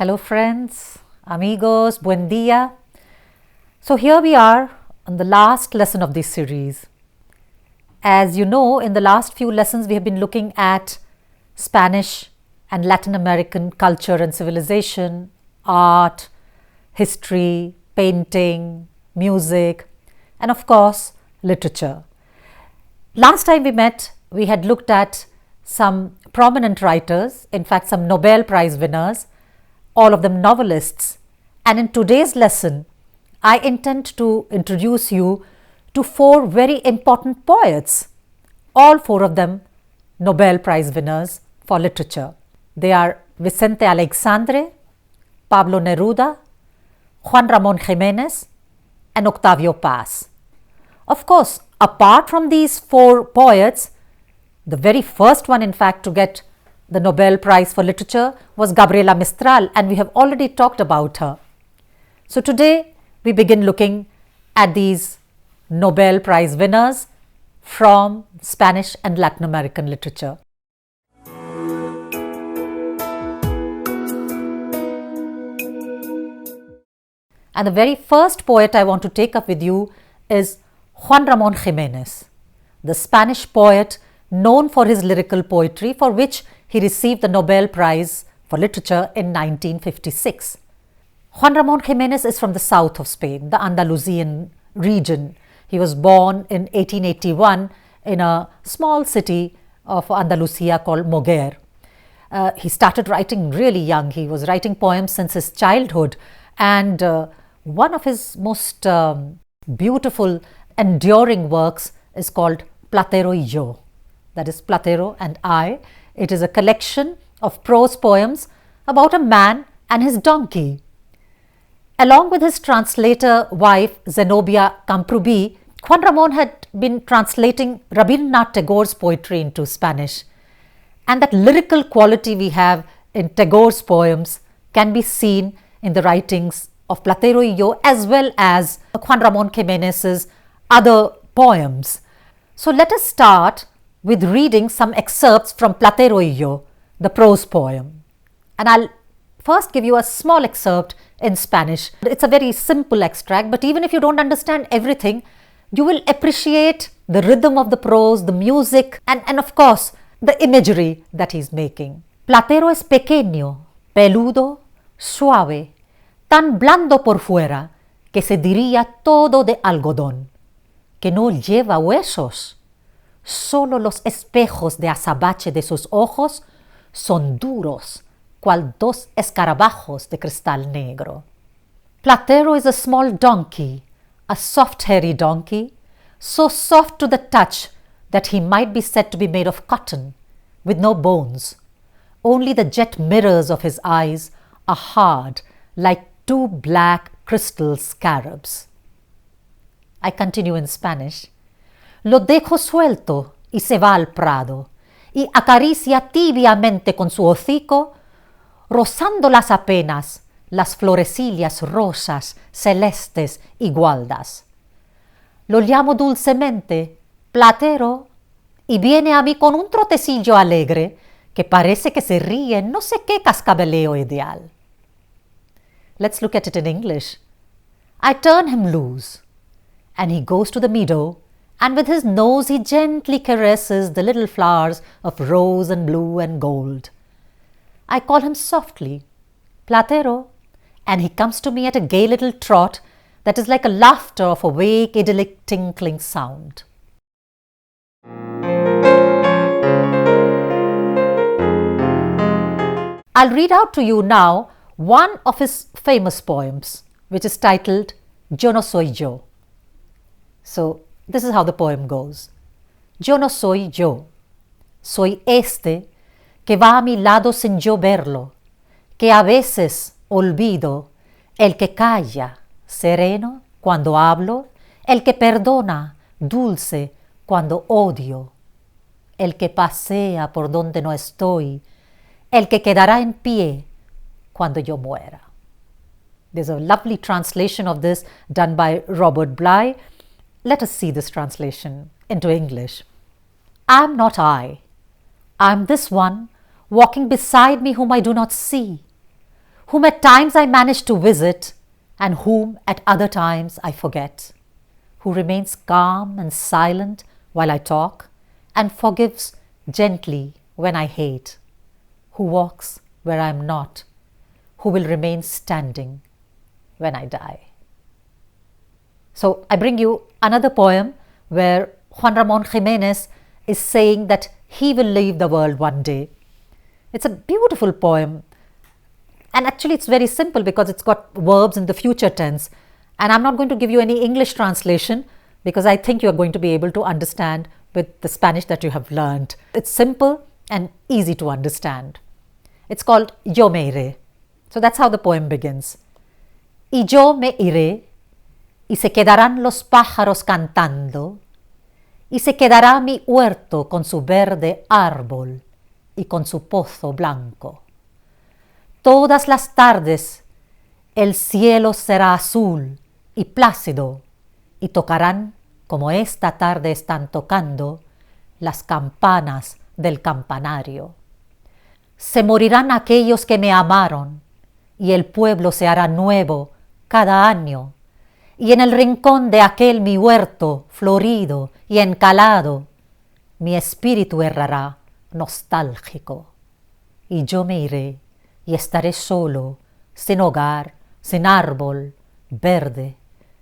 Hello friends, amigos, buen dia. So here we are on the last lesson of this series. As you know, in the last few lessons we have been looking at Spanish and Latin American culture and civilization, art, history, painting, music, and of course literature. Last time we met, we had looked at some prominent writers, in fact some Nobel Prize winners, all of them novelists. And in today's lesson, I intend to introduce you to four very important poets, all four of them Nobel Prize winners for literature. They are Vicente Aleixandre, Pablo Neruda, Juan Ramón Jiménez, and Octavio Paz. Of course, apart from these four poets, the very first one in fact to get the Nobel Prize for Literature was Gabriela Mistral, and we have already talked about her. So today we begin looking at these Nobel Prize winners from Spanish and Latin American literature. And the very first poet I want to take up with you is Juan Ramón Jiménez, the Spanish poet known for his lyrical poetry, for which he received the Nobel Prize for Literature in 1956. Juan Ramón Jiménez is from the south of Spain, the Andalusian region. He was born in 1881 in a small city of Andalusia called Moguer. He started writing really young. He was writing poems since his childhood, and one of his most beautiful, enduring works is called Platero y Yo. That is Platero and I. It is a collection of prose poems about a man and his donkey. Along with his translator wife Zenobia Camprubí, Juan Ramón had been translating Rabindranath Tagore's poetry into Spanish. And that lyrical quality we have in Tagore's poems can be seen in the writings of Platero y Yo as well as Juan Ramón Jiménez's other poems. So let us start with reading some excerpts from Platero y Yo, the prose poem. And I'll first give you a small excerpt in Spanish. It's a very simple extract, but even if you don't understand everything, you will appreciate the rhythm of the prose, the music, and of course, the imagery that he's making. Platero es pequeño, peludo, suave, tan blando por fuera, que se diría todo de algodón, que no lleva huesos. Solo los espejos de azabache de sus ojos son duros, cual dos escarabajos de cristal negro. Platero is a small donkey, a soft hairy donkey, so soft to the touch that he might be said to be made of cotton, with no bones. Only the jet mirrors of his eyes are hard, like two black crystal scarabs. I continue in Spanish. Lo dejo suelto y se va al prado, y acaricia tibiamente con su hocico, rozándolas apenas las florecillas rosas, celestes y gualdas. Lo llamo dulcemente Platero y viene a mí con un trotecillo alegre que parece que se ríe en no sé qué cascabeleo ideal. Let's look at it in English. I turn him loose, and he goes to the meadow, and with his nose he gently caresses the little flowers of rose and blue and gold. I call him softly, Platero, and he comes to me at a gay little trot that is like a laughter of a vague, idyllic, tinkling sound. I'll read out to you now one of his famous poems, which is titled Yo no soy yo. So, this is how the poem goes. Yo no soy yo. Soy este que va a mi lado sin yo verlo, que a veces olvido, el que calla, sereno, cuando hablo, el que perdona, dulce, cuando odio, el que pasea por donde no estoy, el que quedará en pie cuando yo muera. There's a lovely translation of this done by Robert Bly. Let us see this translation into English. I am not I. I am this one walking beside me whom I do not see, whom at times I manage to visit and whom at other times I forget, who remains calm and silent while I talk and forgives gently when I hate, who walks where I am not, who will remain standing when I die. So I bring you another poem where Juan Ramon Jimenez is saying that he will leave the world one day. It's a beautiful poem, and actually it's very simple because it's got verbs in the future tense, and I'm not going to give you any English translation because I think you're going to be able to understand with the Spanish that you have learned. It's simple and easy to understand. It's called Yo me iré. So that's how the poem begins. Y yo me iré, y se quedarán los pájaros cantando, y se quedará mi huerto con su verde árbol y con su pozo blanco. Todas las tardes el cielo será azul y plácido, y tocarán, como esta tarde están tocando, las campanas del campanario. Se morirán aquellos que me amaron, y el pueblo se hará nuevo cada año, y en el rincón de aquel mi huerto florido y encalado, mi espíritu errará nostálgico, y yo me iré y estaré solo, sin hogar, sin árbol verde,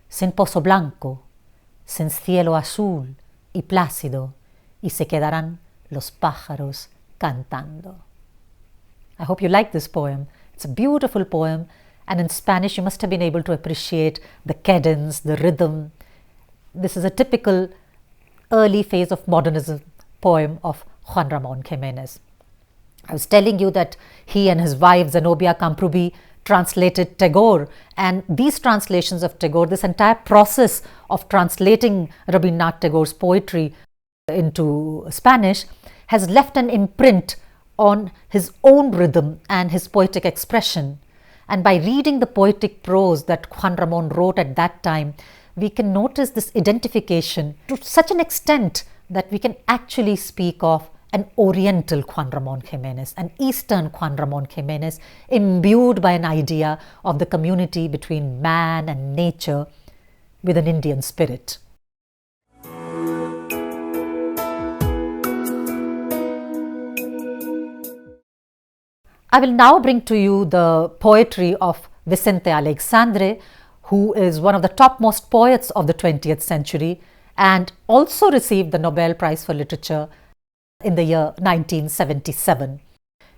sin pozo blanco, sin cielo azul y plácido, y se quedarán los pájaros cantando. I hope you like this poem. It's a beautiful poem, and in Spanish you must have been able to appreciate the cadence, the rhythm. This is a typical early phase of modernism poem of Juan Ramon Jimenez. I was telling you that he and his wife Zenobia Camprubí translated Tagore, and these translations of Tagore, this entire process of translating Rabindranath Tagore's poetry into Spanish has left an imprint on his own rhythm and his poetic expression. And by reading the poetic prose that Juan Ramon wrote at that time, we can notice this identification to such an extent that we can actually speak of an Oriental Juan Ramon Jimenez, an Eastern Juan Ramon Jimenez, imbued by an idea of the community between man and nature with an Indian spirit. I will now bring to you the poetry of Vicente Aleixandre, who is one of the topmost poets of the 20th century and also received the Nobel Prize for Literature in the year 1977.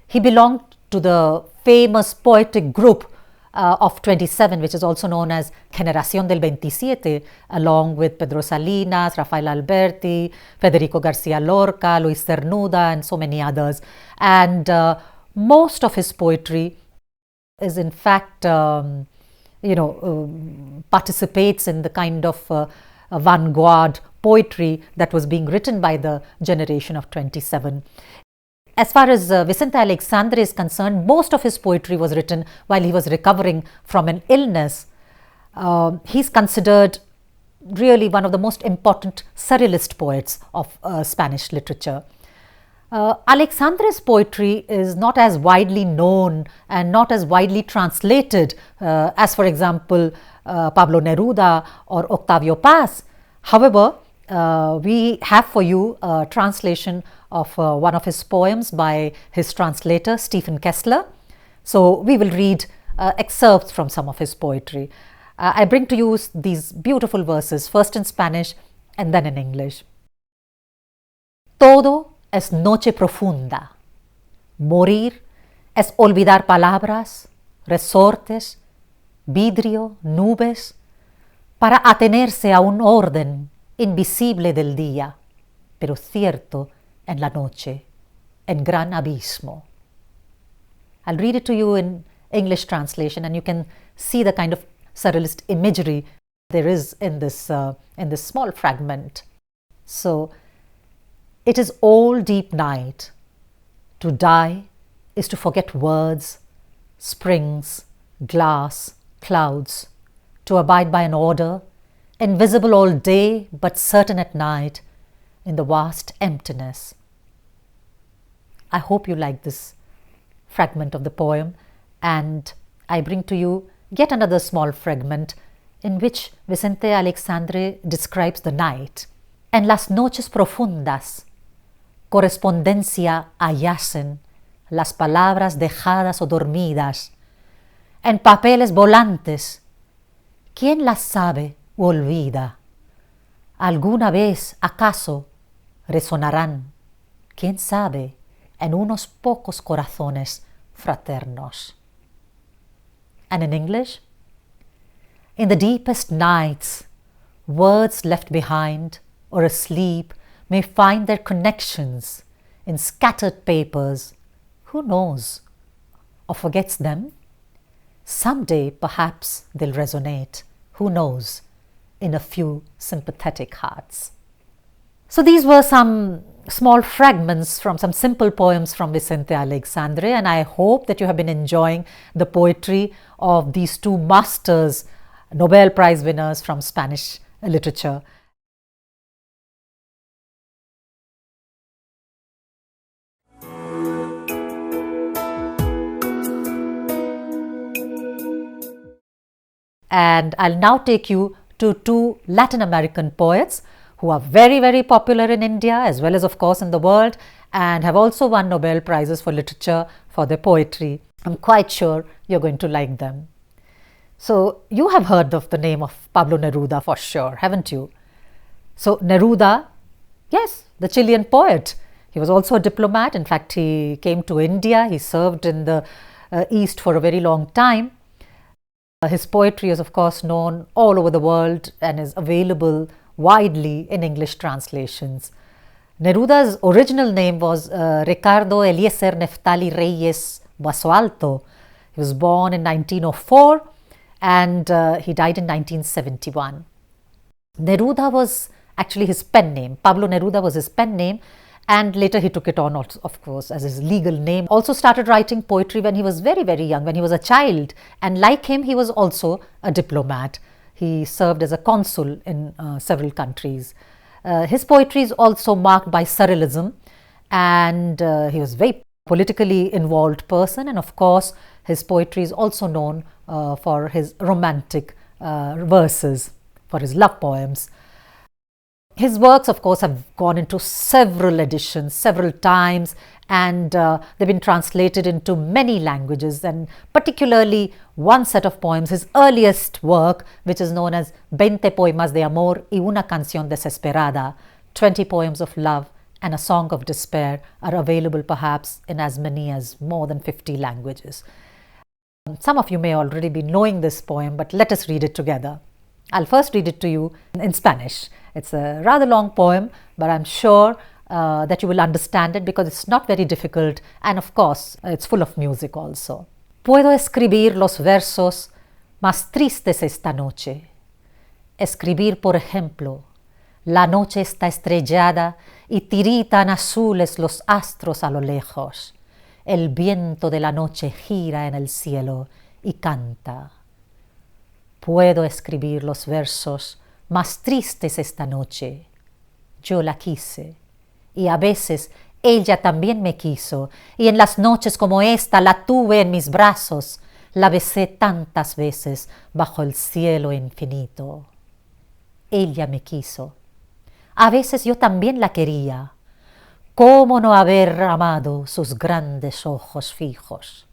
He belonged to the famous poetic group of 27, which is also known as Generación del 27, along with Pedro Salinas, Rafael Alberti, Federico García Lorca, Luis Cernuda, and so many others. And most of his poetry is in fact, participates in the kind of vanguard poetry that was being written by the generation of 27. As far as Vicente Aleixandre is concerned, most of his poetry was written while he was recovering from an illness. He's considered really one of the most important surrealist poets of Spanish literature. Aleixandre's poetry is not as widely known and not as widely translated as, for example, Pablo Neruda or Octavio Paz. However, we have for you a translation of one of his poems by his translator, Stephen Kessler. So we will read excerpts from some of his poetry. I bring to you these beautiful verses, first in Spanish and then in English. Todo es noche profunda. Morir es olvidar palabras, resortes, vidrio, nubes, para atenerse a un orden invisible del día, pero cierto en la noche, en gran abismo. I'll read it to you in English translation, and you can see the kind of surrealist imagery there is in this small fragment. So, it is all deep night. To die is to forget words, springs, glass, clouds, to abide by an order, invisible all day but certain at night in the vast emptiness. I hope you like this fragment of the poem, and I bring to you yet another small fragment in which Vicente Aleixandre describes the night. En las noches profundas, correspondencia hallacen las palabras dejadas o dormidas en papeles volantes. ¿Quién las sabe o olvida? ¿Alguna vez acaso resonarán? ¿Quién sabe? En unos pocos corazones fraternos. And in English, in the deepest nights, words left behind or asleep may find their connections in scattered papers. Who knows? Or forgets them? Someday, perhaps, they'll resonate. Who knows? In a few sympathetic hearts. So these were some small fragments from some simple poems from Vicente Aleixandre, and I hope that you have been enjoying the poetry of these two masters, Nobel Prize winners from Spanish literature. And I'll now take you to two Latin American poets who are very, very popular in India as well as, of course, in the world, and have also won Nobel Prizes for literature for their poetry. I'm quite sure you're going to like them. So you have heard of the name of Pablo Neruda for sure, haven't you? So Neruda, yes, the Chilean poet. He was also a diplomat. In fact, he came to India. He served in the East for a very long time. His poetry is, of course, known all over the world and is available widely in English translations. Neruda's original name was Ricardo Eliezer Neftali Reyes Basoalto. He was born in 1904 and he died in 1971. Neruda was actually his pen name. Pablo Neruda was his pen name, and later he took it on, of course, as his legal name. Also started writing poetry when he was very, very young, when he was a child. And like him, he was also a diplomat. He served as a consul in several countries. His poetry is also marked by surrealism, and he was a very politically involved person. And of course, his poetry is also known for his romantic verses, for his love poems. His works, of course, have gone into several editions, several times, and they've been translated into many languages, and particularly one set of poems, his earliest work, which is known as 20 poemas de amor y una canción desesperada, 20 poems of love and a song of despair, are available perhaps in as many as more than 50 languages. Some of you may already be knowing this poem, but let us read it together. I'll first read it to you in Spanish. It's a rather long poem, but I'm sure that you will understand it because it's not very difficult, and of course it's full of music also. Puedo escribir los versos más tristes esta noche. Escribir, por ejemplo, la noche está estrellada y tiritan azules los astros a lo lejos. El viento de la noche gira en el cielo y canta. Puedo escribir los versos más tristes esta noche. Yo la quise, y a veces ella también me quiso, y en las noches como esta la tuve en mis brazos, la besé tantas veces bajo el cielo infinito. Ella me quiso. A veces yo también la quería. ¿Cómo no haber amado sus grandes ojos fijos?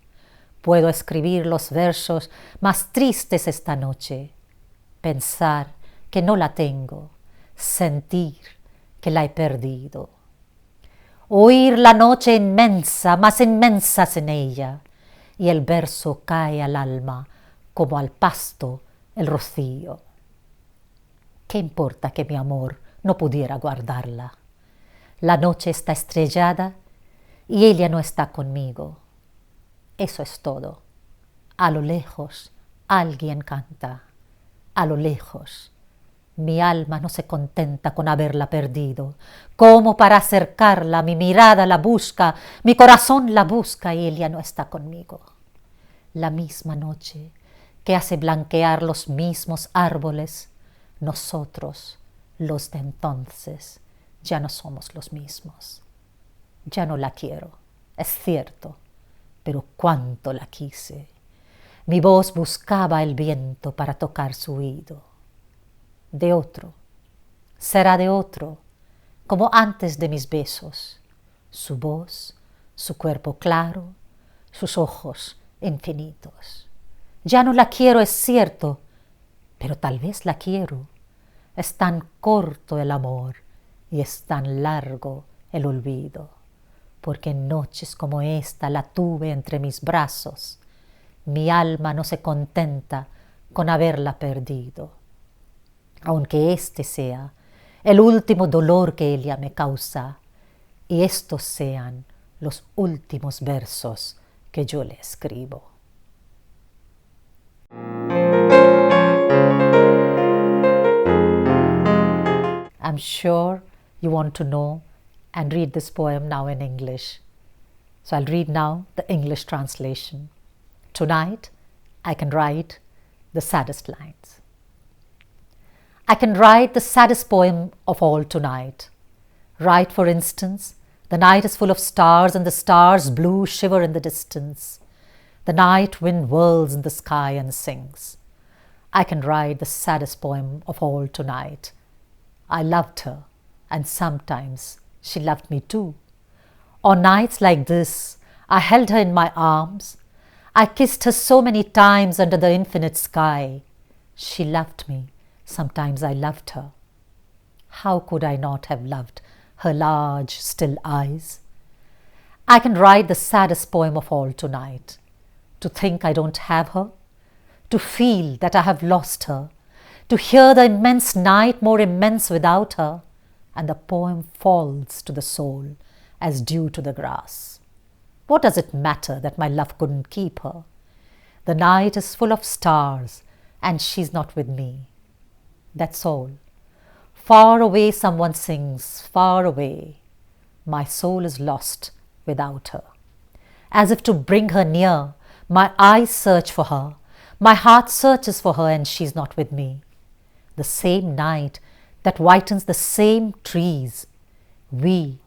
Puedo escribir los versos más tristes esta noche. Pensar que no la tengo, sentir que la he perdido. Oír la noche inmensa, más inmensa sin ella, y el verso cae al alma como al pasto el rocío. ¿Qué importa que mi amor no pudiera guardarla? La noche está estrellada y ella no está conmigo. Eso es todo. A lo lejos alguien canta. A lo lejos. Mi alma no se contenta con haberla perdido. Como para acercarla, mi mirada la busca, mi corazón la busca y ella no está conmigo. La misma noche que hace blanquear los mismos árboles, nosotros, los de entonces, ya no somos los mismos. Ya no la quiero, es cierto, pero cuánto la quise. Mi voz buscaba el viento para tocar su oído. De otro, será de otro, como antes de mis besos. Su voz, su cuerpo claro, sus ojos infinitos. Ya no la quiero, es cierto, pero tal vez la quiero. Es tan corto el amor y es tan largo el olvido, porque en noches como esta la tuve entre mis brazos. Mi alma no se contenta con haberla perdido, aunque este sea el último dolor que ella me causa y estos sean los últimos versos que yo le escribo. I'm sure you want to know and read this poem now in English. So I'll read now the English translation. Tonight, I can write the saddest lines. I can write the saddest poem of all tonight. Write, for instance, the night is full of stars and the stars blue shiver in the distance. The night wind whirls in the sky and sings. I can write the saddest poem of all tonight. I loved her, and sometimes she loved me too. On nights like this, I held her in my arms. I kissed her so many times under the infinite sky. She loved me. Sometimes I loved her. How could I not have loved her large, still eyes? I can write the saddest poem of all tonight. To think I don't have her, to feel that I have lost her, to hear the immense night more immense without her, and the poem falls to the soul as dew to the grass. What does it matter that my love couldn't keep her? The night is full of stars, and she's not with me. That's all. Far away someone sings, far away. My soul is lost without her. As if to bring her near, my eyes search for her. My heart searches for her, and she's not with me. The same night that whitens the same trees. We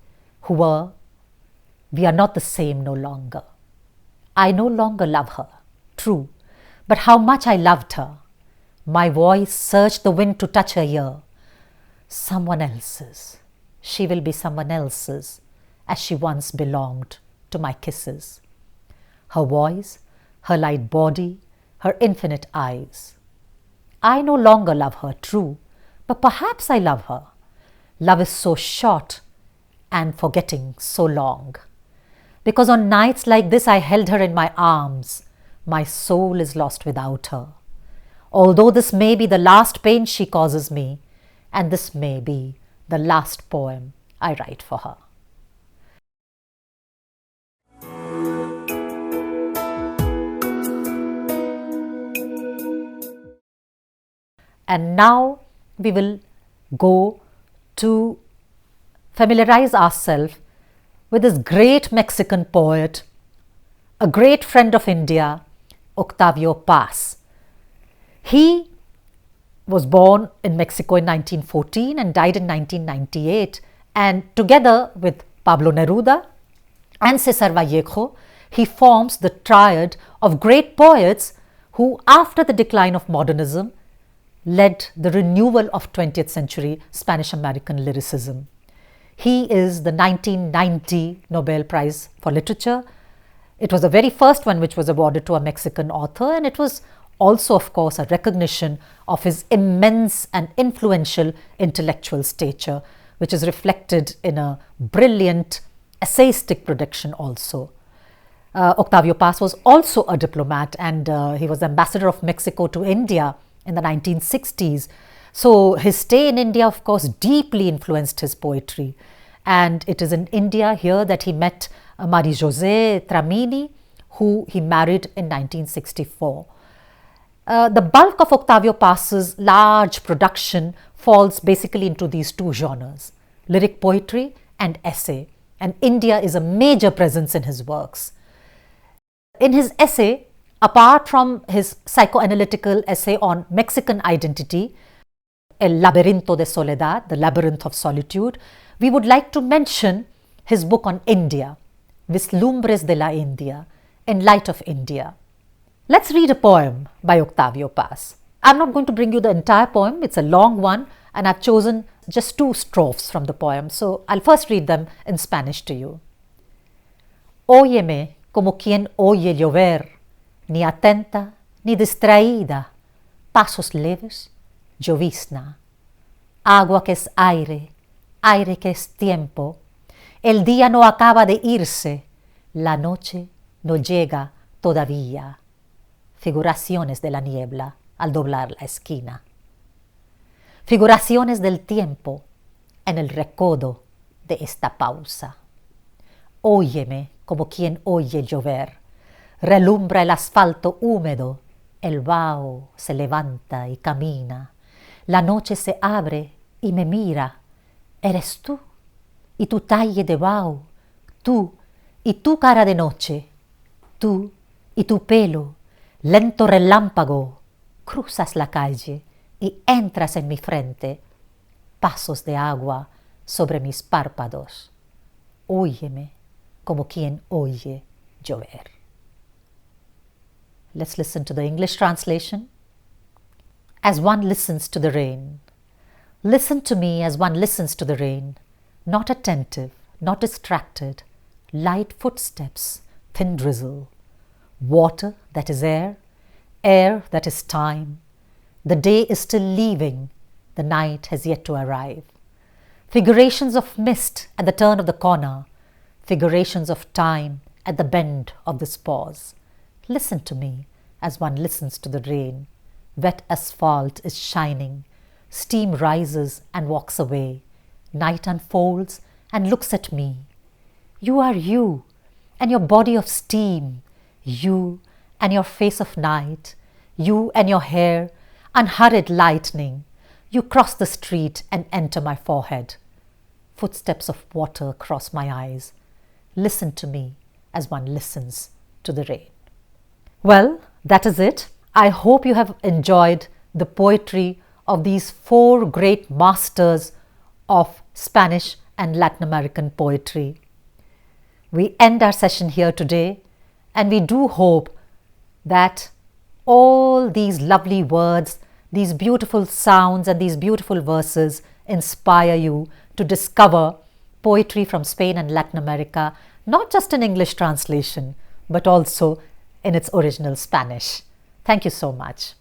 are not the same no longer. I no longer love her, true, but how much I loved her. My voice searched the wind to touch her ear. Someone else's. She will be someone else's, as she once belonged to my kisses. Her voice, her light body, her infinite eyes. I no longer love her, true, but perhaps I love her. Love is so short and forgetting so long. Because on nights like this I held her in my arms. My soul is lost without her. Although this may be the last pain she causes me, and this may be the last poem I write for her. And now we will go to familiarize ourselves with this great Mexican poet, a great friend of India, Octavio Paz. He was born in Mexico in 1914 and died in 1998. And together with Pablo Neruda and César Vallejo, he forms the triad of great poets who, after the decline of modernism, led the renewal of 20th century Spanish-American lyricism. He is the 1990 Nobel Prize for Literature. It was the very first one which was awarded to a Mexican author, and it was also, of course, a recognition of his immense and influential intellectual stature, which is reflected in a brilliant essayistic production also. Octavio Paz was also a diplomat, and he was ambassador of Mexico to India in the 1960s. So his stay in India, of course, deeply influenced his poetry. And it is in India here that he met Marie-José Tramini, who he married in 1964. The bulk of Octavio Paz's large production falls basically into these two genres, lyric poetry and essay. And India is a major presence in his works. In his essay, apart from his psychoanalytical essay on Mexican identity, El Laberinto de Soledad, The Labyrinth of Solitude, we would like to mention his book on India, Vislumbres de la India, In Light of India. Let's read a poem by Octavio Paz. I'm not going to bring you the entire poem, it's a long one, and I've chosen just 2 strophes from the poem, so I'll first read them in Spanish to you. Óyeme como quien oye llover, ni atenta ni distraída, pasos leves, llovizna, agua que es aire, aire que es tiempo. El día no acaba de irse, la noche no llega todavía. Figuraciones de la niebla al doblar la esquina. Figuraciones del tiempo en el recodo de esta pausa. Óyeme como quien oye llover. Relumbra el asfalto húmedo, el vaho se levanta y camina. La noche se abre y me mira. Eres tú y tu talle de vaho, tú y tu cara de noche, tú y tu pelo, lento relámpago, cruzas la calle y entras en mi frente, pasos de agua sobre mis párpados. Óyeme como quien oye llover. Let's listen to the English translation. As one listens to the rain. Listen to me as one listens to the rain, not attentive, not distracted, light footsteps, thin drizzle, water that is air, air that is time. The day is still leaving, the night has yet to arrive. Figurations of mist at the turn of the corner, figurations of time at the bend of this pause. Listen to me as one listens to the rain. Wet asphalt is shining, steam rises and walks away. Night unfolds and looks at me. You are you and your body of steam, you and your face of night, you and your hair, unhurried lightning. You cross the street and enter my forehead. Footsteps of water cross my eyes. Listen to me as one listens to the rain. Well, that is it. I hope you have enjoyed the poetry of these 4 great masters of Spanish and Latin American poetry. We end our session here today, and we do hope that all these lovely words, these beautiful sounds and these beautiful verses inspire you to discover poetry from Spain and Latin America, not just in English translation, but also in its original Spanish. Thank you so much.